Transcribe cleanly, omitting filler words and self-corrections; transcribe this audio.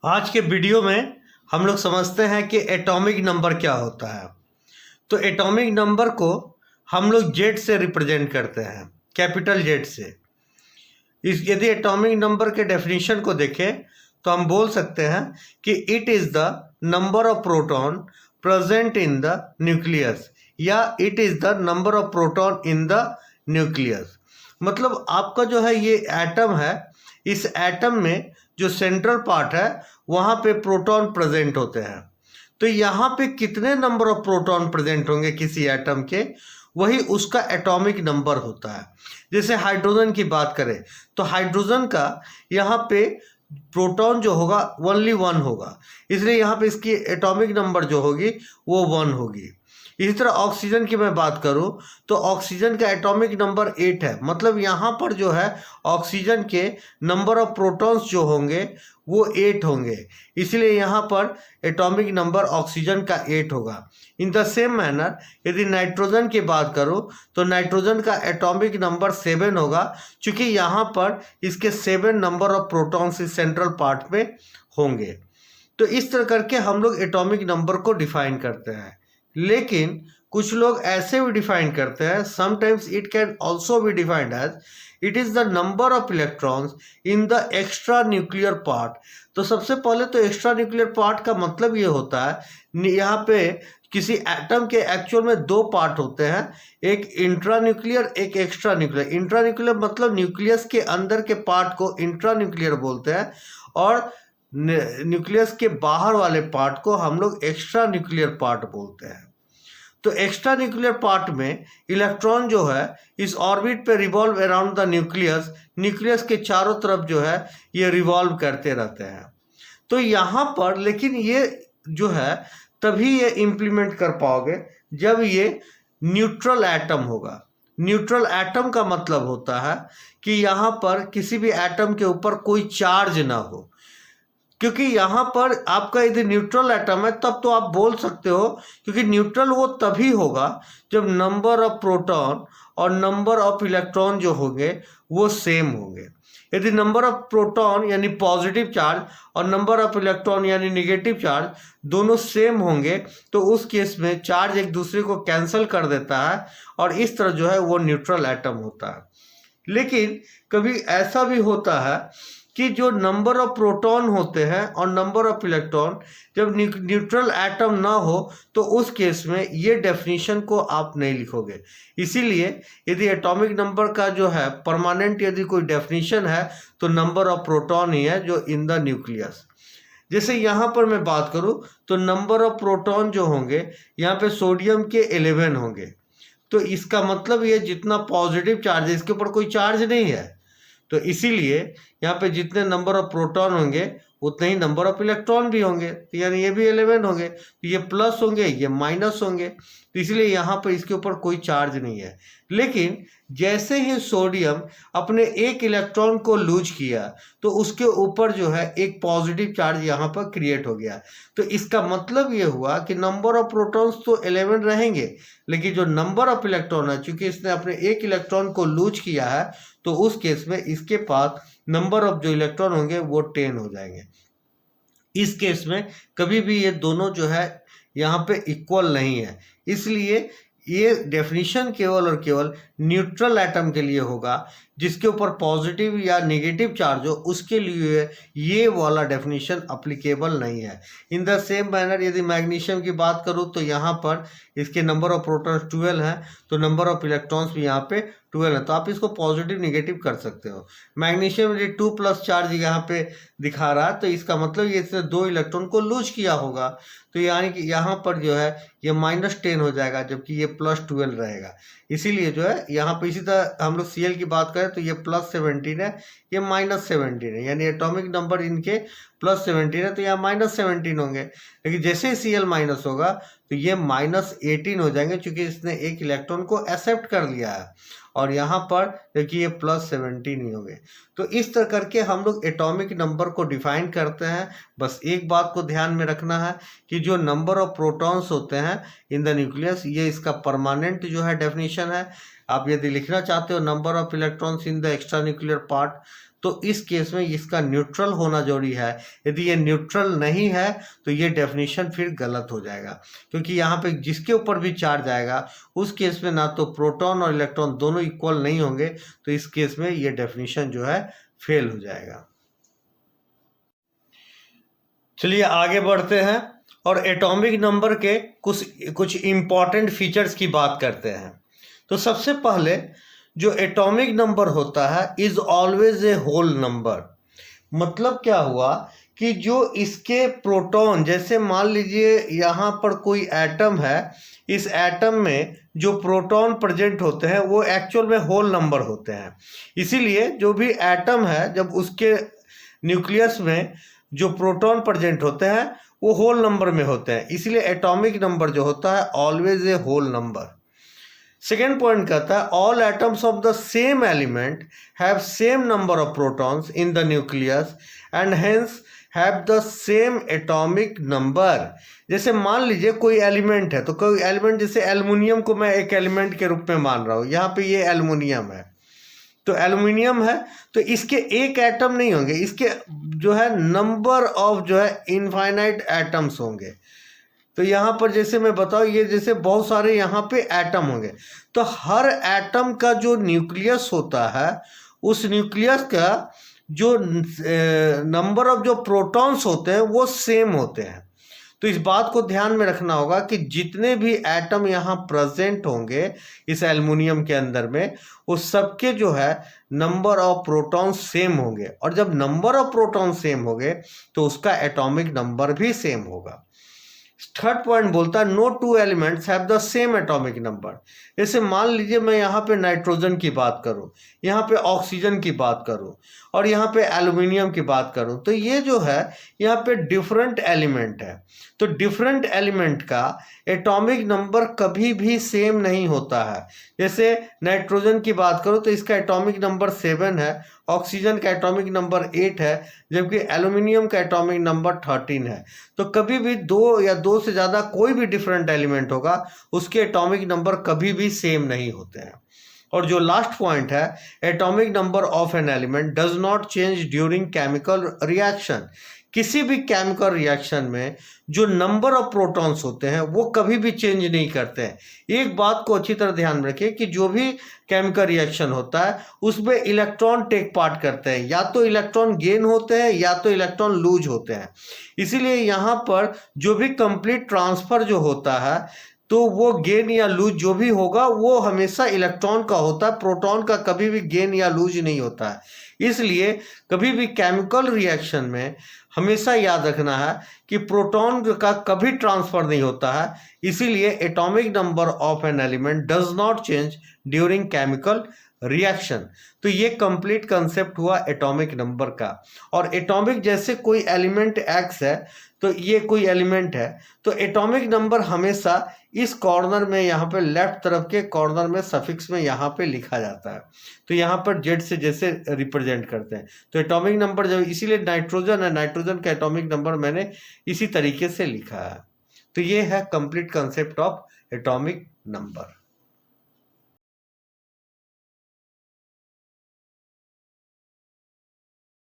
आज के वीडियो में हम लोग समझते हैं कि एटॉमिक नंबर क्या होता है। तो एटॉमिक नंबर को हम लोग जेड से रिप्रेजेंट करते हैं, कैपिटल जेड से। यदि एटॉमिक नंबर के डेफिनेशन को देखें तो हम बोल सकते हैं कि it is the number of proton present in the nucleus, या it is the number of proton in the nucleus. मतलब आपका जो है ये एटम है, इस एटम में जो सेंट्रल पार्ट है वहाँ पे प्रोटॉन प्रेजेंट होते हैं। तो यहाँ पे कितने नंबर ऑफ प्रोटॉन प्रेजेंट होंगे किसी एटम के, वही उसका एटॉमिक नंबर होता है। जैसे हाइड्रोजन की बात करें तो हाइड्रोजन का यहाँ पे प्रोटॉन जो होगा ओनली 1 होगा, इसलिए यहाँ पे इसकी एटॉमिक नंबर जो होगी वो 1 होगी। इसी तरह ऑक्सीजन की मैं बात करूं तो ऑक्सीजन का एटॉमिक नंबर 8 है। मतलब यहाँ पर जो है ऑक्सीजन के नंबर ऑफ प्रोटॉन्स जो होंगे वो 8 होंगे, इसलिए यहाँ पर एटॉमिक नंबर ऑक्सीजन का 8 होगा। इन द सेम मैनर यदि नाइट्रोजन की बात करूं तो नाइट्रोजन का एटॉमिक नंबर 7 होगा, क्योंकि यहाँ पर इसके 7 नंबर ऑफ प्रोटॉन्स इस सेंट्रल पार्ट में होंगे। तो इस तरह करके हम लोग एटॉमिक नंबर को डिफाइन करते हैं। लेकिन कुछ लोग ऐसे भी डिफाइन करते हैं, sometimes it can also be defined as it is the number of electrons in the extra nuclear part. तो सबसे पहले तो एक्स्ट्रा न्यूक्लियर पार्ट का मतलब ये होता है, यहाँ पे किसी एटम के एक्चुअल में 2 पार्ट होते हैं, एक इंट्रा न्यूक्लियर, एक एक्स्ट्रा न्यूक्लियर। इंट्रा न्यूक्लियर मतलब न्यूक्लियस के अंदर के पार्ट को इंट्रा न्यूक्लियर बोलते हैं, और न्यूक्लियस के बाहर वाले पार्ट को हम लोग एक्स्ट्रा न्यूक्लियर पार्ट बोलते हैं। तो एक्स्ट्रा न्यूक्लियर पार्ट में इलेक्ट्रॉन जो है इस ऑर्बिट पे revolve around the nucleus, nucleus के चारों तरफ जो है ये रिवॉल्व करते रहते हैं। तो यहाँ पर लेकिन ये जो है तभी ये इम्प्लीमेंट कर पाओगे जब ये न्यूट्रल एटम होगा। न्यूट्रल एटम का मतलब होता है कि यहाँ पर किसी भी एटम के ऊपर कोई चार्ज ना हो, क्योंकि यहाँ पर आपका यदि न्यूट्रल एटम है तब तो आप बोल सकते हो, क्योंकि न्यूट्रल वो तभी होगा जब नंबर ऑफ प्रोटॉन और नंबर ऑफ इलेक्ट्रॉन जो होंगे वो सेम होंगे। यदि नंबर ऑफ प्रोटॉन यानी पॉजिटिव चार्ज और नंबर ऑफ इलेक्ट्रॉन यानी नेगेटिव चार्ज दोनों सेम होंगे तो उस केस में चार्ज एक दूसरे को कैंसिल कर देता है, और इस तरह जो है वो न्यूट्रल एटम होता है। लेकिन कभी ऐसा भी होता है कि जो नंबर ऑफ प्रोटॉन होते हैं और नंबर ऑफ इलेक्ट्रॉन जब न्यूट्रल एटम ना हो तो उस केस में ये डेफिनेशन को आप नहीं लिखोगे। इसीलिए यदि एटॉमिक नंबर का जो है परमानेंट यदि कोई डेफिनेशन है तो नंबर ऑफ प्रोटॉन ही है जो इन द न्यूक्लियस। जैसे यहाँ पर मैं बात करूँ तो नंबर ऑफ प्रोटॉन जो होंगे यहाँ पे सोडियम के 11 होंगे, तो इसका मतलब ये जितना पॉजिटिव चार्ज है इसके ऊपर कोई चार्ज नहीं है, तो इसीलिए यहाँ पे जितने नंबर ऑफ प्रोटॉन होंगे उतने ही नंबर ऑफ इलेक्ट्रॉन भी होंगे, तो यानी ये भी 11 होंगे, तो ये प्लस होंगे ये माइनस होंगे, तो इसलिए यहाँ पर इसके ऊपर कोई चार्ज नहीं है। लेकिन जैसे ही सोडियम अपने एक इलेक्ट्रॉन को लूज किया तो उसके ऊपर जो है एक पॉजिटिव चार्ज यहाँ पर क्रिएट हो गया। तो इसका मतलब ये हुआ कि नंबर ऑफ प्रोटॉन्स तो 11 रहेंगे, लेकिन जो नंबर ऑफ इलेक्ट्रॉन है चूंकि इसने अपने एक इलेक्ट्रॉन को लूज किया है तो उस केस में इसके पास नंबर ऑफ जो इलेक्ट्रॉन होंगे वो 10 हो जाएंगे। इस केस में कभी भी ये दोनों जो है यहाँ पे इक्वल नहीं है, इसलिए ये डेफिनेशन केवल और केवल न्यूट्रल एटम के लिए होगा। जिसके ऊपर पॉजिटिव या नेगेटिव चार्ज हो उसके लिए ये वाला डेफिनेशन अप्लीकेबल नहीं है। इन द सेम मैनर यदि मैग्नीशियम की बात करूँ तो यहाँ पर इसके नंबर ऑफ प्रोटॉन्स 12 हैं, तो नंबर ऑफ इलेक्ट्रॉन्स भी यहाँ पे 12 है, तो आप इसको पॉजिटिव नेगेटिव कर सकते हो। मैग्नीशियम यदि 2+ चार्ज यहाँ पे दिखा रहा है तो इसका मतलब ये इसने 2 इलेक्ट्रॉन को लूज किया होगा, तो यानी कि यहाँ पर जो है ये -10 हो जाएगा जबकि ये +12 रहेगा। इसीलिए जो है यहाँ पे इसी तरह हम लोग Cl की बात करें तो ये +17 है, ये -17 है, यानी एटॉमिक नंबर इनके +17 है तो यहाँ -17 होंगे। लेकिन जैसे ही Cl माइनस होगा तो ये -18 हो जाएंगे, क्योंकि इसने एक इलेक्ट्रॉन को एक्सेप्ट कर लिया है, और यहाँ पर देखिए ये +17 ही होंगे। तो इस तरह करके हम लोग एटॉमिक नंबर को डिफाइन करते हैं। बस एक बात को ध्यान में रखना है कि जो नंबर ऑफ प्रोटॉन्स होते हैं इन द न्यूक्लियस ये इसका परमानेंट जो है डेफिनेशन है। आप यदि लिखना चाहते हो number of electrons in the extra nuclear part तो इस केस में इसका न्यूट्रल होना जरूरी है। यदि ये न्यूट्रल नहीं है तो ये डेफिनेशन फिर गलत हो जाएगा, क्योंकि यहाँ पे जिसके ऊपर भी चार्ज आएगा उस केस में ना तो प्रोटॉन और इलेक्ट्रॉन दोनों इक्वल नहीं होंगे, तो इस केस में ये डेफिनेशन जो है फेल हो जाएगा। चलिए आगे बढ़ते हैं और एटॉमिक नंबर के कुछ इम्पॉर्टेंट फीचर्स की बात करते हैं। तो सबसे पहले जो एटॉमिक नंबर होता है is always a whole number. मतलब क्या हुआ कि जो इसके प्रोटॉन, जैसे मान लीजिए यहाँ पर कोई एटम है, इस एटम में जो प्रोटॉन प्रेजेंट होते हैं वो एक्चुअल में होल नंबर होते हैं। इसीलिए जो भी एटम है जब उसके न्यूक्लियस में जो प्रोटॉन प्रेजेंट होते हैं वो होल नंबर में होते हैं, इसलिए एटॉमिक नंबर जो होता है always a whole number. Second point कहता है all atoms of the same element have same number of protons in the nucleus and hence have the same atomic number. जैसे मान लीजिए कोई एलिमेंट है, तो कोई एलिमेंट, जैसे एल्युमिनियम को मैं एक एलिमेंट के रूप में मान रहा हूँ, यहाँ पे ये एल्युमिनियम है, तो एल्युमिनियम है तो इसके एक एटम नहीं होंगे, इसके जो है नंबर ऑफ जो है इनफाइनाइट एटम्स होंगे। तो यहाँ पर जैसे मैं बताऊँ, ये जैसे बहुत सारे यहाँ पे एटम होंगे, तो हर एटम का जो न्यूक्लियस होता है उस न्यूक्लियस का जो नंबर ऑफ जो प्रोटॉन्स होते हैं वो सेम होते हैं। तो इस बात को ध्यान में रखना होगा कि जितने भी एटम यहाँ प्रेजेंट होंगे इस एल्युमिनियम के अंदर में, उस सबके जो है नंबर ऑफ प्रोटॉन्स सेम होंगे, और जब नंबर ऑफ प्रोटॉन सेम होंगे तो उसका एटॉमिक नंबर भी सेम होगा। थर्ड पॉइंट बोलता है no two elements have the same atomic number. जैसे मान लीजिए मैं यहाँ पे नाइट्रोजन की बात करूँ, यहाँ पे ऑक्सीजन की बात करूँ और यहाँ पे एल्युमिनियम की बात करूँ, तो ये जो है यहाँ पे डिफरेंट एलिमेंट है, तो डिफरेंट एलिमेंट का एटॉमिक नंबर कभी भी सेम नहीं होता है। जैसे नाइट्रोजन की बात करूँ तो इसका एटॉमिक नंबर 7 है, ऑक्सीजन का एटॉमिक नंबर 8 है, जबकि एल्युमिनियम का एटॉमिक नंबर 13 है। तो कभी भी दो या दो से ज़्यादा कोई भी डिफरेंट एलिमेंट होगा उसके एटॉमिक नंबर कभी भी सेम नहीं होते हैं। और जो लास्ट पॉइंट है, atomic number of an element does not change during chemical reaction. किसी भी केमिकल रिएक्शन में जो नंबर ऑफ प्रोटॉन्स होते हैं वो कभी भी चेंज नहीं करते हैं। एक बात को अच्छी तरह ध्यान में रखिए कि जो भी केमिकल रिएक्शन होता है उसमें इलेक्ट्रॉन टेक पार्ट करते हैं, या तो इलेक्ट्रॉन गेन होते हैं या तो इलेक्ट्रॉन लूज होते हैं। इसीलिए यहाँ पर जो भी कंप्लीट ट्रांसफर जो होता है तो वो गेन या लूज जो भी होगा वो हमेशा इलेक्ट्रॉन का होता है, प्रोटॉन का कभी भी गेन या लूज नहीं होता है। इसलिए कभी भी केमिकल रिएक्शन में हमेशा याद रखना है कि प्रोटॉन का कभी ट्रांसफर नहीं होता है। इसीलिए atomic number of an element does not change during chemical reaction. तो ये कंप्लीट कंसेप्ट हुआ एटॉमिक नंबर का। और एटॉमिक, जैसे कोई एलिमेंट एक्स है तो ये कोई एलिमेंट है, तो एटॉमिक नंबर हमेशा इस कॉर्नर में, यहाँ पे लेफ्ट तरफ के कॉर्नर में सफिक्स में यहाँ पे लिखा जाता है। तो यहाँ पर जेड से जैसे रिप्रेजेंट करते हैं, तो एटॉमिक नंबर जब, इसीलिए नाइट्रोजन है, नाइट्रोजन का एटॉमिक नंबर मैंने इसी तरीके से लिखा है। तो ये है complete concept of atomic number.